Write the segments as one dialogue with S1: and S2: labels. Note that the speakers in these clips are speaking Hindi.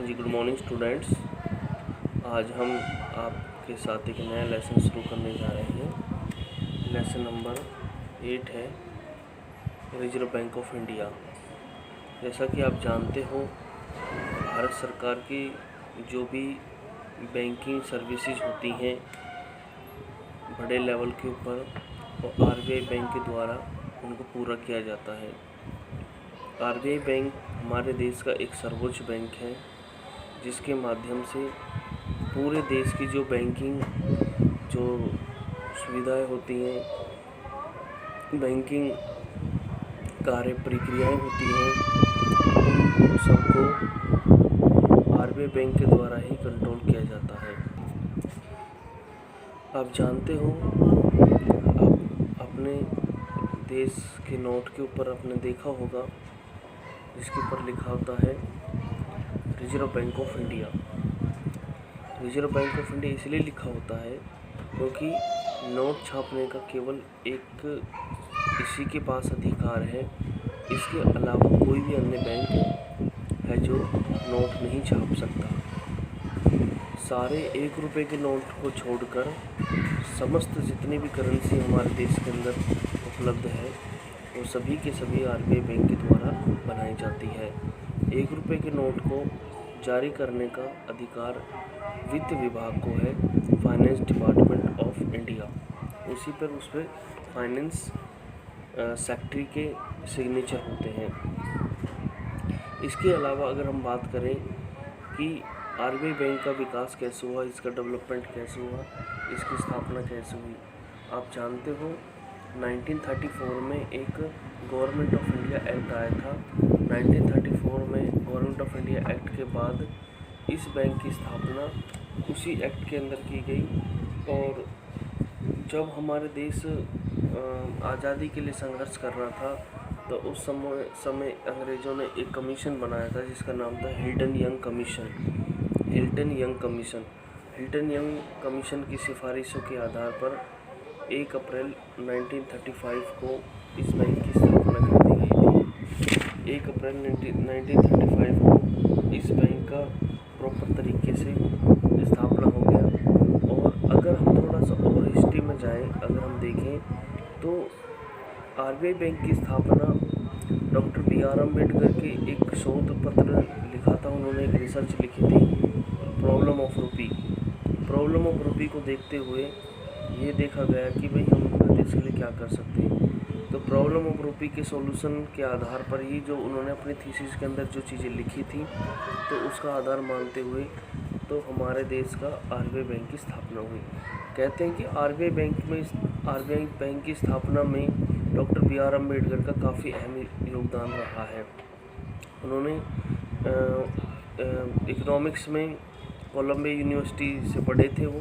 S1: जी, गुड मॉर्निंग स्टूडेंट्स। आज हम आपके साथ एक नया लेसन शुरू करने जा रहे हैं। लेसन नंबर 8 है रिजर्व बैंक ऑफ इंडिया। जैसा कि आप जानते हो, भारत सरकार की जो भी बैंकिंग सर्विसेज होती हैं बड़े लेवल के ऊपर, और आरबीआई बैंक के द्वारा उनको पूरा किया जाता है। आरबीआई बैंक हमारे देश का एक सर्वोच्च बैंक है, जिसके माध्यम से पूरे देश की जो बैंकिंग जो सुविधाएं होती हैं, बैंकिंग कार्य प्रक्रियाएँ होती हैं, उन सबको आरबीआई बैंक के द्वारा ही कंट्रोल किया जाता है। आप जानते हो, आप अपने देश के नोट के ऊपर आपने देखा होगा, जिसके ऊपर लिखा होता है reserve bank of India. Reserve bank of India इसलिए लिखा होता है क्योंकि नोट छापने का केवल एक इसी के पास अधिकार है। इसके अलावा कोई भी अन्य बैंक है जो नोट नहीं छाप सकता। सारे 1 रुपये के नोट को छोड़कर समस्त जितनी भी करेंसी हमारे देश के अंदर उपलब्ध है, वो सभी के सभी आरबीआई बैंक के द्वारा बनाई जाती है। 1 रुपये के नोट को जारी करने का अधिकार वित्त विभाग को है, फाइनेंस डिपार्टमेंट ऑफ इंडिया। उसी पर उस पर फाइनेंस सेक्रेटरी के सिग्नेचर होते हैं। इसके अलावा अगर हम बात करें कि आरबीआई बैंक का विकास कैसे हुआ, इसका डेवलपमेंट कैसे हुआ, इसकी स्थापना कैसे हुई, आप जानते हो 1934 में एक गवर्नमेंट ऑफ इंडिया एक्ट आया था। 1934 में गवर्नमेंट ऑफ इंडिया एक्ट के बाद इस बैंक की स्थापना उसी एक्ट के अंदर की गई। और जब हमारे देश आज़ादी के लिए संघर्ष कर रहा था, तो उस समय अंग्रेज़ों ने एक कमीशन बनाया था जिसका नाम था Hilton young commission. Hilton young commission की सिफारिशों के आधार पर 1 अप्रैल 1935 को इस बैंक की स्थापना कर दी गई थी। 1 अप्रैल 1935 को इस बैंक का प्रॉपर तरीके से स्थापना हो गया। और अगर हम थोड़ा सा और हिस्ट्री में जाएं, अगर हम देखें तो आरबीआई बैंक की स्थापना डॉक्टर बी.आर. अम्बेडकर के एक शोध पत्र लिखा था। उन्होंने एक रिसर्च लिखी थी, प्रॉब्लम ऑफ रुपी को देखते हुए ये देखा गया कि भाई हम देश के लिए क्या कर सकते हैं। तो प्रॉब्लम ऑफ रुपी के सॉल्यूशन के आधार पर ही जो उन्होंने अपनी थीसिस के अंदर जो चीज़ें लिखी थी, तो उसका आधार मानते हुए तो हमारे देश का आरबीआई बैंक की स्थापना हुई। कहते हैं कि आरबीआई बैंक की स्थापना में डॉक्टर बी.आर. अम्बेडकर का काफ़ी अहम योगदान रहा है। उन्होंने इकोनॉमिक्स में कोलंबिया यूनिवर्सिटी से पढ़े थे वो,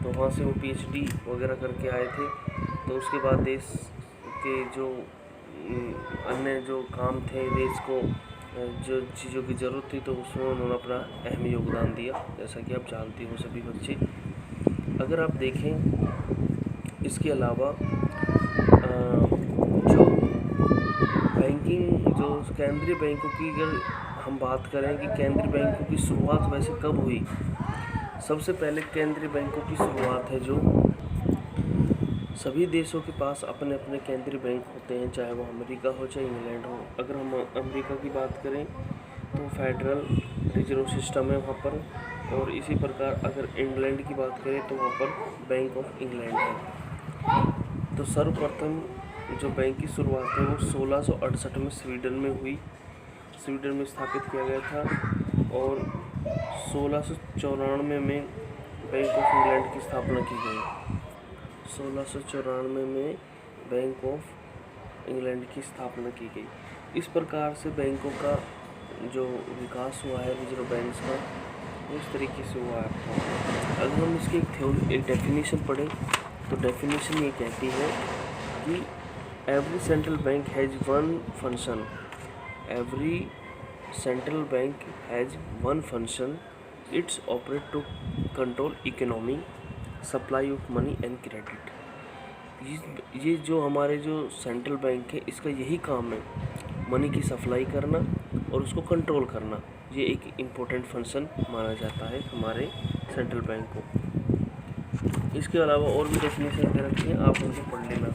S1: तो वहाँ से वो पीएचडी वगैरह करके आए थे। तो उसके बाद देश के जो अन्य जो काम थे, देश को जो चीज़ों की ज़रूरत थी, तो उसमें उन्होंने अपना अहम योगदान दिया, जैसा कि आप जानते हो सभी बच्चे। अगर आप देखें इसके अलावा जो बैंकिंग जो केंद्रीय बैंकों की अगर हम बात करें कि केंद्रीय बैंकों की शुरुआत वैसे कब हुई, सबसे पहले केंद्रीय बैंकों की शुरुआत है जो सभी देशों के पास अपने अपने केंद्रीय बैंक होते हैं, चाहे वो अमेरिका हो चाहे इंग्लैंड हो। अगर हम अमेरिका की बात करें तो फेडरल रिजर्व सिस्टम है वहाँ पर, और इसी प्रकार अगर इंग्लैंड की बात करें तो वहाँ पर बैंक ऑफ इंग्लैंड है। तो सर्वप्रथम जो बैंक की शुरुआत है वो 1668 में स्वीडन में हुई, स्वीडन में स्थापित किया गया था। और 1694 में बैंक ऑफ इंग्लैंड की स्थापना की गई। 1694 में बैंक ऑफ इंग्लैंड की स्थापना की गई। इस प्रकार से बैंकों का जो विकास हुआ है रिजर्व बैंक्स का, उस तरीके से हुआ है। अगर हम इसकी एक डेफिनेशन पढ़ें तो डेफिनेशन ये कहती है कि every central bank has one function, every central bank has one function, it's operate to control economy, supply of money and credit. ये जो हमारे जो सेंट्रल बैंक है, इसका यही काम है, मनी की सप्लाई करना और उसको कंट्रोल करना, ये एक इम्पोर्टेंट फंक्शन माना जाता है हमारे सेंट्रल बैंक को। इसके अलावा और भी डेफिनेशन दे रखी है, आप उनको पढ़ लेना।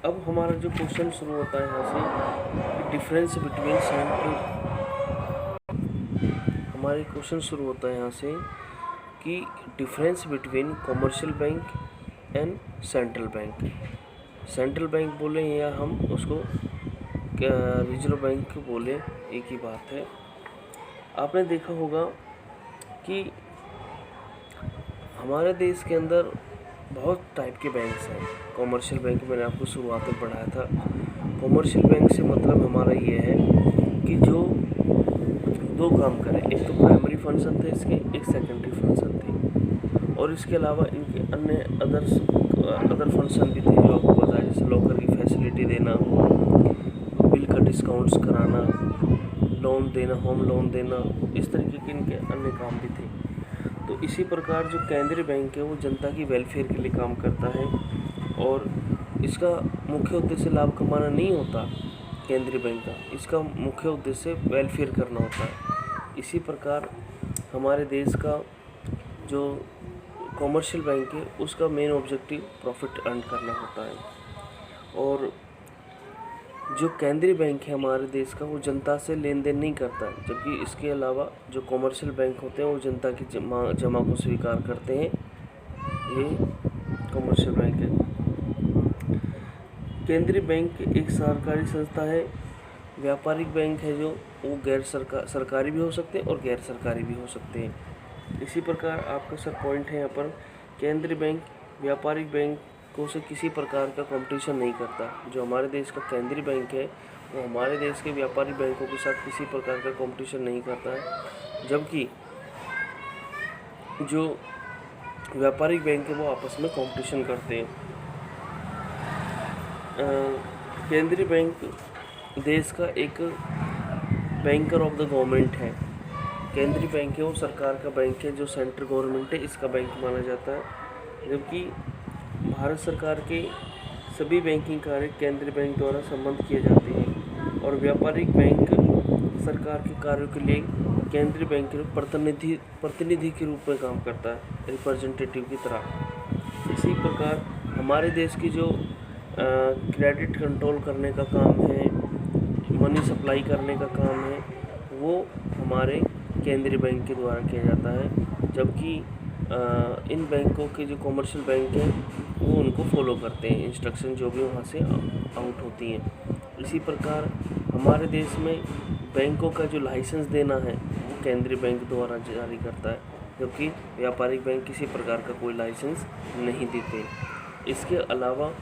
S1: अब हमारा जो क्वेश्चन शुरू होता है यहाँ से, डिफरेंस बिटवीन सेंट्रल, हमारे क्वेश्चन शुरू होता है यहाँ से कि difference between commercial bank and central bank. Central bank बोले या हम उसको रिजर्व बैंक बोले, एक ही बात है। आपने देखा होगा कि हमारे देश के अंदर बहुत टाइप के बैंक्स हैं। कमर्शियल बैंक मैंने आपको शुरुआत में पढ़ाया था। कमर्शियल बैंक से मतलब हमारा ये है कि जो दो काम करें, एक तो प्राइमरी फंक्शन थे इसके, एक सेकेंडरी फंक्शन थे, और इसके अलावा इनके अन्य अदर फंक्शन भी थे जो आपको पता है, जैसे लॉकर की फैसिलिटी देना, बिल का डिस्काउंट्स कराना, लोन देना, होम लोन देना, इस तरीके के इनके अन्य काम भी थे। तो इसी प्रकार जो केंद्रीय बैंक है वो जनता की वेलफेयर के लिए काम करता है, और इसका मुख्य उद्देश्य लाभ कमाना नहीं होता केंद्रीय बैंक का, इसका मुख्य उद्देश्य वेलफेयर करना होता है। इसी प्रकार हमारे देश का जो कमर्शियल बैंक है उसका मेन ऑब्जेक्टिव प्रॉफिट अर्न करना होता है, और जो केंद्रीय बैंक है हमारे देश का वो जनता से लेन देन नहीं करता, जबकि इसके अलावा जो कमर्शियल बैंक होते हैं वो जनता की जमा को स्वीकार करते हैं। ये कमर्शियल बैंक है। केंद्रीय बैंक एक सरकारी संस्था है। व्यापारिक बैंक है जो वो सरकारी भी हो सकते हैं और गैर सरकारी भी हो सकते हैं। इसी प्रकार आपका सर पॉइंट है यहाँ पर, केंद्रीय बैंक व्यापारिक बैंकों से किसी प्रकार का कंपटीशन नहीं करता। जो हमारे देश का केंद्रीय बैंक है वो हमारे देश के व्यापारिक बैंकों के साथ किसी प्रकार का कंपटीशन नहीं करता है, जबकि जो व्यापारिक बैंक है वो आपस में कंपटीशन करते हैं। केंद्रीय बैंक देश का एक बैंकर ऑफ द गवर्नमेंट है। केंद्रीय बैंक है वो सरकार का बैंक है, जो सेंट्रल गवर्नमेंट है इसका बैंक माना जाता है, जबकि भारत सरकार के सभी बैंकिंग कार्य केंद्रीय बैंक द्वारा संबद्ध किए जाते हैं, और व्यापारिक बैंक सरकार के कार्यों के लिए केंद्रीय बैंक प्रतिनिधि के रूप में काम करता है, रिप्रेजेंटेटिव की तरह। इसी प्रकार हमारे देश की जो क्रेडिट कंट्रोल करने का काम है, मनी सप्लाई करने का काम है, वो हमारे केंद्रीय बैंक के द्वारा किया जाता है, जबकि इन बैंकों के जो कमर्शियल बैंक हैं वो उनको फॉलो करते हैं, इंस्ट्रक्शन जो भी वहाँ से आउट होती हैं। इसी प्रकार हमारे देश में बैंकों का जो लाइसेंस देना है वो केंद्रीय बैंक द्वारा जारी करता है, जबकि व्यापारिक बैंक किसी प्रकार का कोई लाइसेंस नहीं देते। इसके अलावा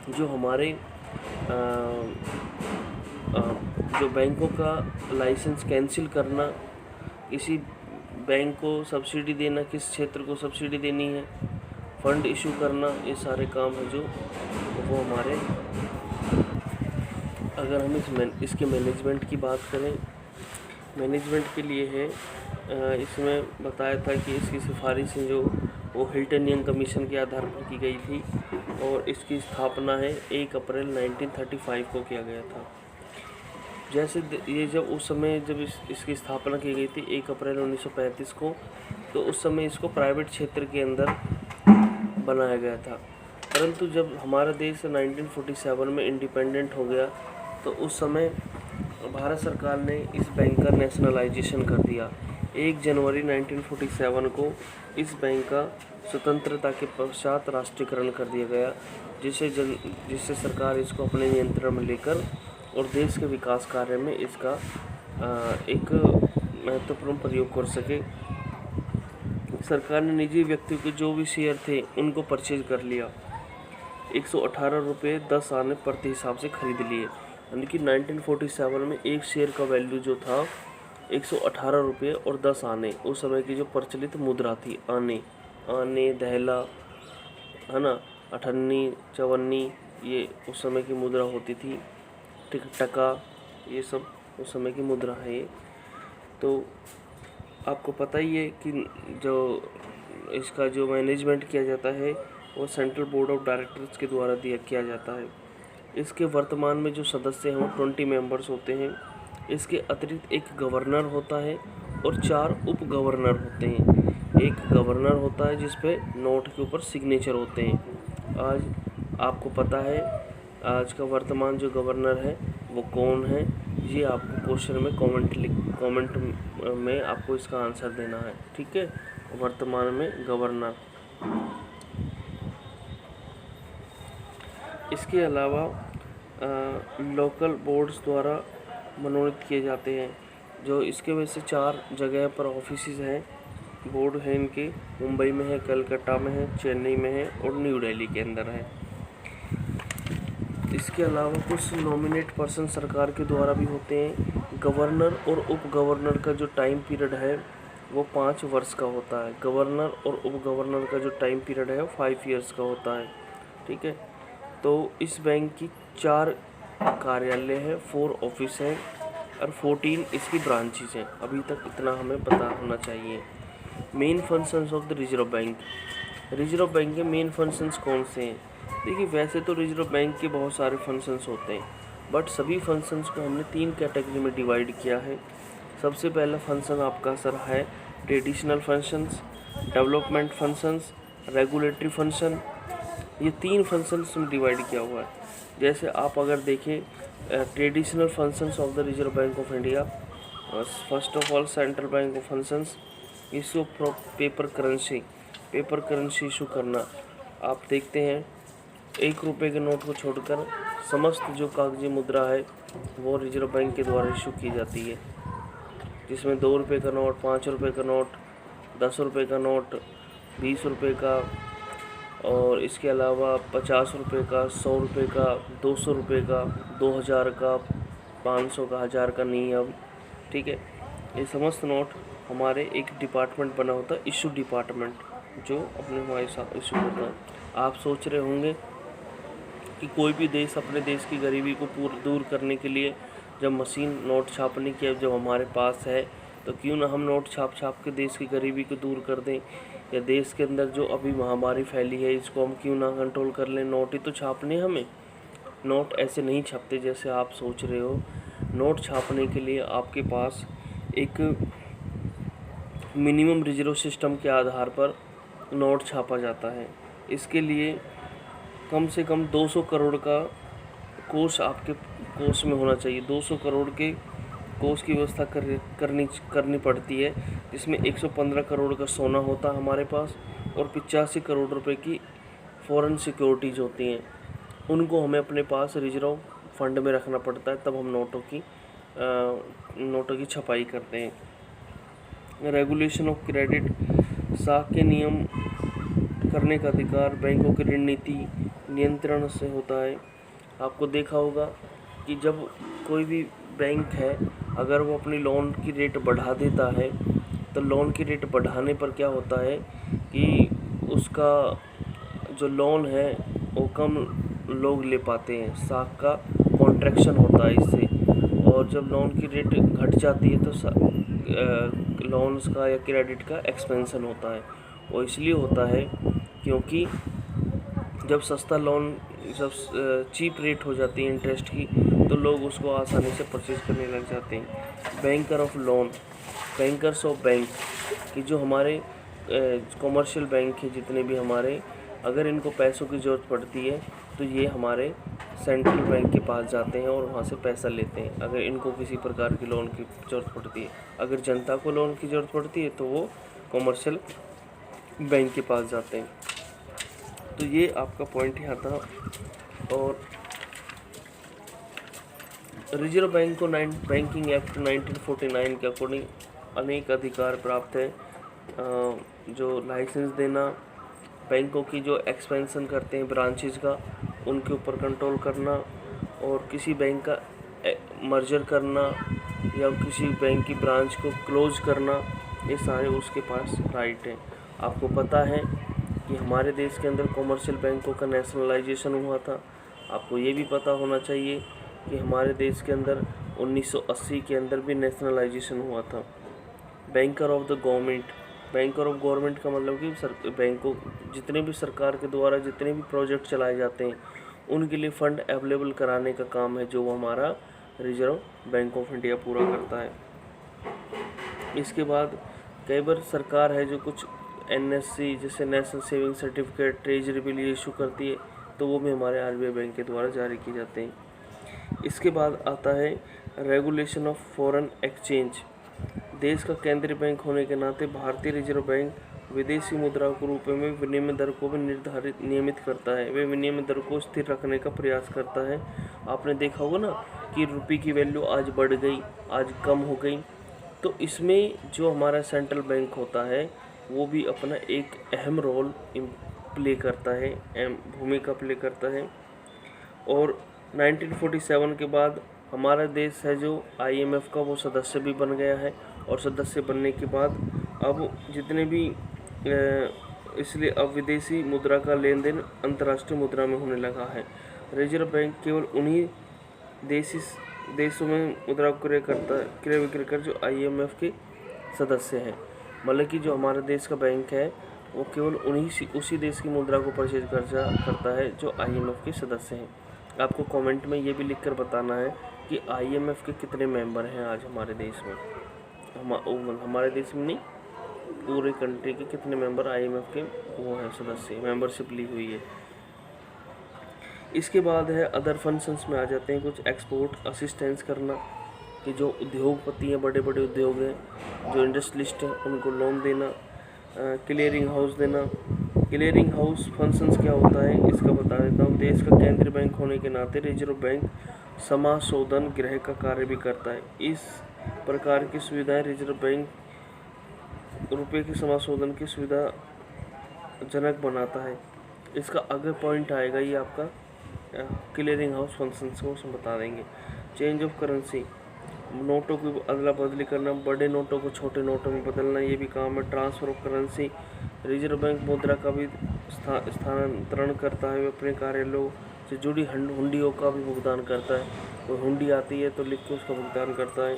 S1: जो हमारे जो बैंकों का लाइसेंस कैंसिल करना, किसी बैंक को सब्सिडी देना, किस क्षेत्र को सब्सिडी देनी है, फंड इशू करना, ये सारे काम है जो वो हमारे, अगर हम इसके मैनेजमेंट की बात करें, मैनेजमेंट के लिए है, इसमें बताया था कि इसकी सिफारिश जो वो हिल्टन यंग कमीशन के आधार पर की गई थी, और इसकी स्थापना है 1 अप्रैल 1935 को किया गया था। जैसे ये जब उस समय जब इसकी स्थापना की गई थी 1 अप्रैल 1935 को, तो उस समय इसको प्राइवेट क्षेत्र के अंदर बनाया गया था, परंतु जब हमारा देश 1947 में इंडिपेंडेंट हो गया तो उस समय भारत सरकार ने इस बैंक का नेशनलाइजेशन कर दिया। 1 जनवरी 1947 को इस बैंक का स्वतंत्रता के पश्चात राष्ट्रीयकरण कर दिया गया, जिससे सरकार इसको अपने नियंत्रण में लेकर और देश के विकास कार्य में इसका एक महत्वपूर्ण प्रयोग कर सके। सरकार ने निजी व्यक्तियों के जो भी शेयर थे उनको परचेज कर लिया, 118 रुपये 10 आने प्रति हिसाब से खरीद लिए, यानी कि 1947 में एक शेयर का वैल्यू जो था 118 रुपये और 10 आने, उस समय की जो प्रचलित मुद्रा थी, आने दहला है ना, अठन्नी चवन्नी, ये उस समय की मुद्रा होती थी, टका, ये सब उस समय की मुद्रा है ये। तो आपको पता ही है कि जो इसका जो मैनेजमेंट किया जाता है वो सेंट्रल बोर्ड ऑफ डायरेक्टर्स के द्वारा किया जाता है। इसके वर्तमान में जो सदस्य हैं वो 20 मेंबर्स होते हैं, इसके अतिरिक्त एक गवर्नर होता है और 4 उप गवर्नर होते हैं। एक गवर्नर होता है जिस पे नोट के ऊपर सिग्नेचर होते हैं। आज आपको पता है आज का वर्तमान जो गवर्नर है वो कौन है, ये आपको क्वेश्चन में कमेंट में आपको इसका आंसर देना है, ठीक है। वर्तमान में गवर्नर। इसके अलावा लोकल बोर्ड्स द्वारा मनोनीत किए जाते हैं, जो इसके वजह से 4 जगह पर ऑफिसेज हैं, बोर्ड है इनके। मुंबई में है, कलकत्ता में है, चेन्नई में है और न्यू दिल्ली के अंदर है। इसके अलावा कुछ नॉमिनेट पर्सन सरकार के द्वारा भी होते हैं। गवर्नर और उप गवर्नर का जो टाइम पीरियड है वो 5 वर्ष का होता है। गवर्नर और उप गवर्नर का जो टाइम पीरियड है वो 5 ईयर्स का होता है, ठीक है। तो इस बैंक की 4 कार्यालय है, 4 ऑफिस हैं और 14 इसकी ब्रांचेस हैं। अभी तक इतना हमें पता होना चाहिए। Main functions of the reserve bank. Reserve bank के मेन फंक्शंस कौन से हैं? देखिए, वैसे तो रिजर्व बैंक के बहुत सारे फंक्शंस होते हैं, बट सभी फंक्शंस को हमने 3 कैटेगरी में डिवाइड किया है। सबसे पहला फंक्शन आपका सर है traditional functions, development functions, regulatory function. ये 3 फंक्शंस में डिवाइड किया हुआ है। जैसे आप अगर देखें traditional functions of the reserve bank of India, first of all central bank of functions, issue paper currency issue करना। आप देखते हैं 1 रुपये के नोट को छोड़कर समस्त जो कागजी मुद्रा है वो रिजर्व बैंक के द्वारा इशू की जाती है, जिसमें 2 रुपये का नोट, 5 रुपये का नोट, 10 रुपये का नोट, 20 रुपये का, और इसके अलावा 50 रुपये का, 100 रुपये का, 200 रुपये का, 2000 का, 500 का, 1000 का नियम, ठीक है। ये समस्त नोट हमारे एक डिपार्टमेंट बना होता है, इशू डिपार्टमेंट, जो अपने हमारे साथ इशू करता है। आप सोच रहे होंगे कि कोई भी देश अपने देश की गरीबी को दूर करने के लिए जब मशीन नोट छापने की जब हमारे पास है, तो क्यों ना हम नोट छाप के देश की गरीबी को दूर कर दें, या देश के अंदर जो अभी महामारी फैली है इसको हम क्यों ना कंट्रोल कर लें। नोट ही तो छापने हमें। नोट ऐसे नहीं छपते जैसे आप सोच रहे हो। नोट छापने के लिए आपके पास एक मिनिमम रिजर्व सिस्टम के आधार पर नोट छापा जाता है। इसके लिए कम से कम 200 करोड़ का कोष आपके कोष में होना चाहिए। 200 करोड़ के कोष की व्यवस्था करनी पड़ती है, जिसमें 115 करोड़ का सोना होता है हमारे पास और 85 करोड़ रुपए की फॉरेन सिक्योरिटीज़ होती हैं। उनको हमें अपने पास रिजर्व फंड में रखना पड़ता है, तब हम नोटों की छपाई करते हैं। रेगुलेशन ऑफ क्रेडिट, साख के नियम करने का अधिकार बैंकों की ऋण नीति नियंत्रण से होता है। आपको देखा होगा कि जब कोई भी बैंक है अगर वो अपनी लोन की रेट बढ़ा देता है, तो लोन की रेट बढ़ाने पर क्या होता है कि उसका जो लोन है वो कम लोग ले पाते हैं, साख का कॉन्ट्रैक्शन होता है इससे। और जब लोन की रेट घट जाती है तो लोन्स का या क्रेडिट का एक्सपेंशन होता है। वो इसलिए होता है क्योंकि जब सस्ता लोन, जब चीप रेट हो जाती है इंटरेस्ट की, तो लोग उसको आसानी से परचेज करने लग जाते हैं। Banker of loan, bankers of bank कि जो हमारे कॉमर्शियल बैंक हैं जितने भी हमारे, अगर इनको पैसों की ज़रूरत पड़ती है तो ये हमारे सेंट्रल बैंक के पास जाते हैं और वहाँ से पैसा लेते हैं। अगर इनको किसी प्रकार की लोन की ज़रूरत पड़ती है, अगर जनता को लोन की ज़रूरत पड़ती है तो वो कॉमर्शियल बैंक के पास जाते हैं। तो ये आपका पॉइंट यहाँ था। और रिजर्व बैंक को बैंकिंग एक्ट 1949 के अकॉर्डिंग अनेक अधिकार प्राप्त है, जो लाइसेंस देना, बैंकों की जो एक्सपेंशन करते हैं ब्रांचेज का, उनके ऊपर कंट्रोल करना, और किसी बैंक का मर्जर करना या किसी बैंक की ब्रांच को क्लोज करना, ये सारे उसके पास राइट है। आपको पता है कि हमारे देश के अंदर कॉमर्शियल बैंकों का नेशनलाइजेशन हुआ था। आपको ये भी पता होना चाहिए कि हमारे देश के अंदर 1980 के अंदर भी नेशनलाइजेशन हुआ था। Banker of the government, banker of government का मतलब कि बैंकों जितने भी सरकार के द्वारा जितने भी प्रोजेक्ट चलाए जाते हैं उनके लिए फ़ंड अवेलेबल कराने का काम है, जो हमारा रिजर्व बैंक ऑफ इंडिया पूरा करता है। इसके बाद कई बार सरकार है जो कुछ NSC जैसे national saving certificate treasury bill issue करती है, तो वो भी हमारे RBI बैंक के द्वारा जारी किए जाते हैं। इसके बाद आता है रेगुलेशन ऑफ फॉरेन एक्सचेंज। देश का केंद्रीय बैंक होने के नाते भारतीय रिजर्व बैंक विदेशी मुद्रा के रूप में विनिमय दर को भी नियमित करता है। वे विनिमय दर को स्थिर रखने का प्रयास करता है। आपने देखा होगा ना कि रुपये की वैल्यू आज बढ़ गई, आज कम हो गई, तो इसमें जो हमारा सेंट्रल बैंक होता है वो भी अपना एक अहम रोल प्ले करता है, अहम भूमिका प्ले करता है। और 1947 के बाद हमारा देश है जो IMF का वो सदस्य भी बन गया है, और सदस्य बनने के बाद अब जितने भी इसलिए अब विदेशी मुद्रा का लेन देन अंतर्राष्ट्रीय मुद्रा में होने लगा है। रिजर्व बैंक केवल उन्हीं देशों में मुद्रा क्रय विक्रय कर जो IMF के सदस्य हैं। मतलब कि जो हमारे देश का बैंक है वो केवल उसी देश की मुद्रा को परचेज करता है जो IMF के सदस्य हैं। आपको कमेंट में ये भी लिखकर बताना है कि IMF के कितने मेंबर हैं आज हमारे देश में। हमारे देश में नहीं, पूरे कंट्री के कितने मेंबर IMF के वो हैं सदस्य, मेंबरशिप ली हुई है। इसके बाद है अदर फंक्शंस में आ जाते हैं कुछ एक्सपोर्ट असिस्टेंस करना, कि जो उद्योगपति हैं, बड़े बड़े उद्योग हैं, जो इंडस्ट्रियलिस्ट हैं, उनको लोन देना, क्लियरिंग हाउस देना। क्लियरिंग हाउस फंक्शंस क्या होता है इसका बता देता हूँ। देश का केंद्रीय बैंक होने के नाते रिजर्व बैंक समाशोधन गृह का कार्य भी करता है। इस प्रकार की सुविधाएं रिजर्व बैंक रुपये के समाशोधन की सुविधाजनक बनाता है। इसका अगले पॉइंट आएगा, ये आपका क्लियरिंग हाउस फंक्शंस को हम बता देंगे। चेंज ऑफ करेंसी, नोटों की अदला बदली करना, बड़े नोटों को छोटे नोटों में बदलना, ये भी काम है। Transfer of currency, reserve bank मुद्रा का भी स्थानांतरण करता है। अपने कार्यालयों से जुड़ी हुंडियों का भी भुगतान करता है। कोई हुंडी आती है तो लिख के उसका भुगतान करता है।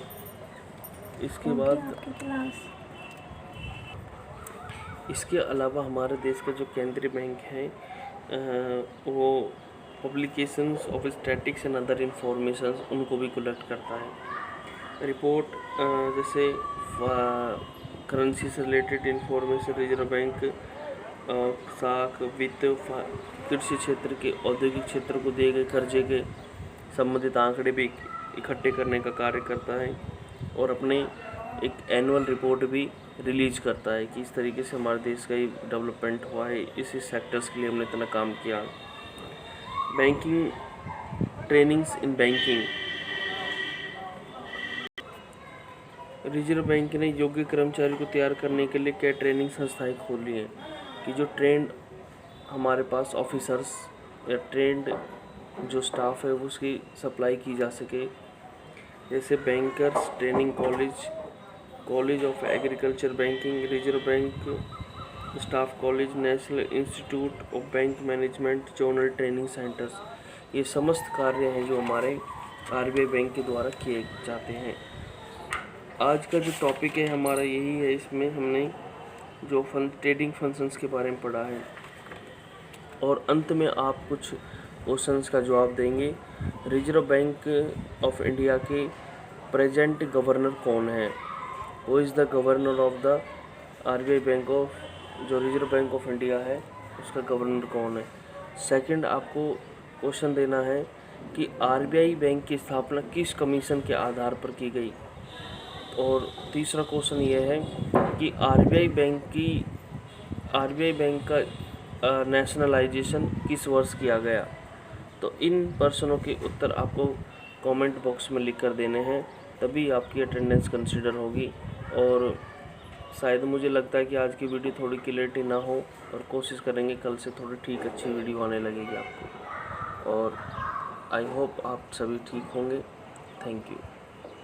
S1: इसके अलावा हमारे देश का जो केंद्रीय बैंक है वो publications of statics and other informations उनको भी कलेक्ट करता है। रिपोर्ट जैसे करेंसी से रिलेटेड इंफॉर्मेशन रिजर्व बैंक साख वित्त कृषि क्षेत्र के औद्योगिक क्षेत्र को दिए गए कर्जे के संबंधित आंकड़े भी इकट्ठे करने का कार्य करता है, और अपने एक एनुअल रिपोर्ट भी रिलीज करता है कि इस तरीके से हमारे देश का ही डेवलपमेंट हुआ है, इसी सेक्टर्स के लिए हमने इतना काम किया। Banking trainings in banking, reserve bank ने योग्य कर्मचारी को तैयार करने के लिए कई ट्रेनिंग संस्थाएं खोली हैं कि जो ट्रेंड हमारे पास ऑफिसर्स या ट्रेंड जो स्टाफ है वो उसकी सप्लाई की जा सके। जैसे bankers training college of agriculture banking, reserve bank staff college, national institute of bank management, zonal training centres, ये समस्त कार्य हैं जो हमारे RBI बैंक के द्वारा किए जाते हैं। आज का जो टॉपिक है हमारा यही है, इसमें हमने जो ट्रेडिंग फंक्शंस के बारे में पढ़ा है, और अंत में आप कुछ क्वेश्चंस का जवाब देंगे। रिजर्व बैंक ऑफ इंडिया के प्रेजेंट गवर्नर कौन है? वो is the governor of the RBI bank of, जो रिजर्व बैंक ऑफ इंडिया है उसका गवर्नर कौन है? सेकंड, आपको क्वेश्चन देना है कि RBI बैंक की स्थापना किस कमीशन के आधार पर की गई? और तीसरा क्वेश्चन ये है कि RBI बैंक का नेशनलाइजेशन किस वर्ष किया गया? तो इन प्रश्नों के उत्तर आपको कमेंट बॉक्स में लिख कर देने हैं, तभी आपकी अटेंडेंस कंसीडर होगी। और शायद मुझे लगता है कि आज की वीडियो थोड़ी क्लियरिटी ना हो, और कोशिश करेंगे कल से थोड़ी ठीक अच्छी वीडियो आने लगेगी आपको। और आई होप आप सभी ठीक होंगे। Thank you.